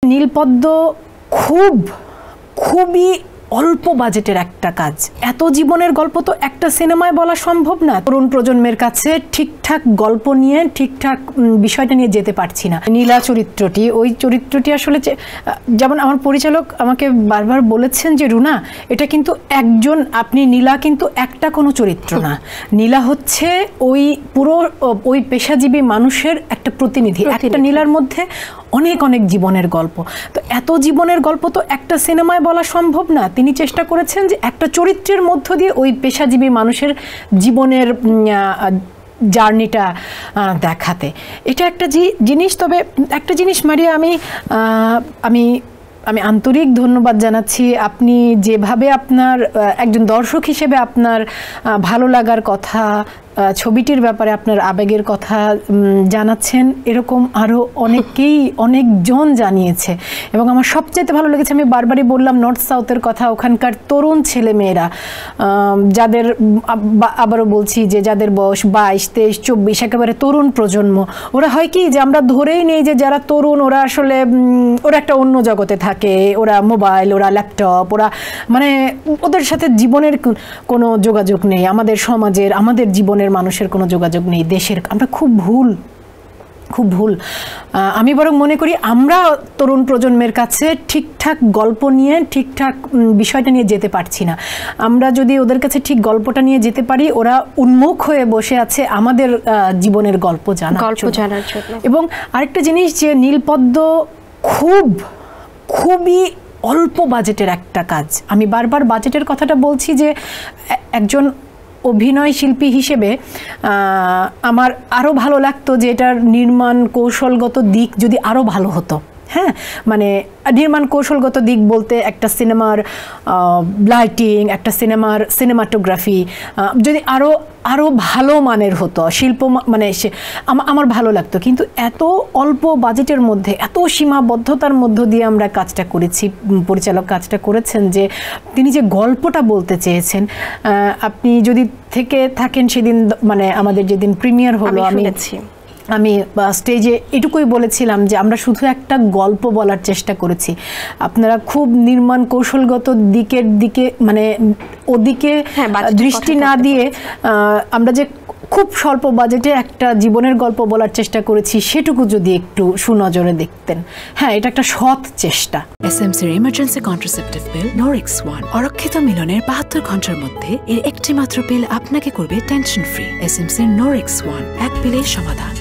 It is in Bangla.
নীলপদ্ম খুবই অল্প বাজেটের একটা কাজ। এত জীবনের গল্প তো একটা সিনেমায় বলা সম্ভব না। তরুণ প্রজন্মের কাছে ঠিকঠাক গল্প নিয়ে ঠিকঠাক বিষয়টা নিয়ে যেতে পারছি না। নীলা চরিত্রটি, ওই চরিত্রটি আসলে যেমন আমার পরিচালক আমাকে বারবার বলেছেন যে রুনা, এটা কিন্তু একজন, আপনি নীলা কিন্তু একটা কোনো চরিত্র না, নীলা হচ্ছে ওই পুরো ওই পেশাজীবী মানুষের একটা প্রতিনিধি। একটা নীলার মধ্যে অনেক অনেক জীবনের গল্প। তো এত জীবনের গল্প তো একটা সিনেমায় বলা সম্ভব না। তিনি চেষ্টা করেছেন যে একটা চরিত্রের মধ্য দিয়ে ওই পেশাজীবী মানুষের জীবনের জার্নিটা দেখাতে। এটা একটা জিনিস। তবে একটা জিনিস মারিয়া, আমি আন্তরিক ধন্যবাদ জানাচ্ছি। আপনি যেভাবে আপনার একজন দর্শক হিসেবে আপনার ভালো লাগার কথা, ছবিটির ব্যাপারে আপনার আবেগের কথা জানাচ্ছেন, এরকম আরও অনেকজন জানিয়েছে। এবং আমার সবচেয়ে ভালো লেগেছে, আমি বারবারই বললাম নর্থ সাউথের কথা, ওখানকার তরুণ ছেলেমেয়েরা যাদের, আবারও বলছি যে যাদের বয়স 22, 23, 24, একেবারে তরুণ প্রজন্ম, ওরা হয় কি যে আমরা ধরেই নেই যে যারা তরুণ ওরা আসলে ওরা একটা অন্য জগতে থাকে, ওরা মোবাইল, ওরা ল্যাপটপ, ওরা মানে ওদের সাথে জীবনের কোনো যোগাযোগ নেই, আমাদের সমাজের, আমাদের জীবনের মানুষের কোনো যোগাযোগ নেই, দেশের। আমরা খুব ভুল। আমি বরং মনে করি আমরা তরুণ প্রজন্মের কাছে ঠিকঠাক গল্প নিয়ে ঠিকঠাক বিষয়টা নিয়ে যেতে পারছি না। আমরা যদি ওদের কাছে ঠিক গল্পটা নিয়ে যেতে পারি, ওরা উন্মুখ হয়ে বসে আছে আমাদের জীবনের গল্প জানার জন্য। এবং আরেকটা জিনিস যে নীলপদ্ম খুবই অল্প বাজেটের একটা কাজ। আমি বারবার বাজেটের কথাটা বলছি যে একজন অভিনয় শিল্পী হিসেবে আমার আরও ভালো লাগতো যে এটার নির্মাণ কৌশলগত দিক যদি আরও ভালো হতো। হ্যাঁ, মানে নির্মাণ কৌশলগত দিক বলতে একটা সিনেমার লাইটিং, একটা সিনেমার সিনেমাটোগ্রাফি যদি আরও ভালো মানের হতো, শিল্প মানে আমার ভালো লাগতো। কিন্তু এত অল্প বাজেটের মধ্যে, এত সীমাবদ্ধতার মধ্য দিয়ে আমরা কাজটা করেছি, পরিচালক কাজটা করেছেন, যে তিনি যে গল্পটা বলতে চেয়েছেন, আপনি যদি থাকেন সেদিন, মানে আমাদের যেদিন প্রিমিয়ার হলো, আমি স্টেজে এটুকুই বলেছিলাম যে আমরা শুধু একটা গল্প বলার চেষ্টা করেছি। আপনারা খুব নির্মাণ কৌশলগত দিকে মানে ওদিকে দৃষ্টি না দিয়ে আমরা যে খুব স্বল্প বাজেটে একটা জীবনের গল্প বলার চেষ্টা করেছি, সেটুকু যদি একটু সুনজরে দেখতেন। হ্যাঁ, এটা একটা সৎ চেষ্টা। এসএমসির ইমার্জেন্সি কন্ট্রাসেপটিভ পিল নোরেক্স ওয়ান অরক্ষিত মিলনের 72 ঘন্টার মধ্যে এর একটি মাত্র পিল আপনাকে করবে টেনশন ফ্রি। এসএমসির নোরেক্স ওয়ান, এক পিলের সমাধান।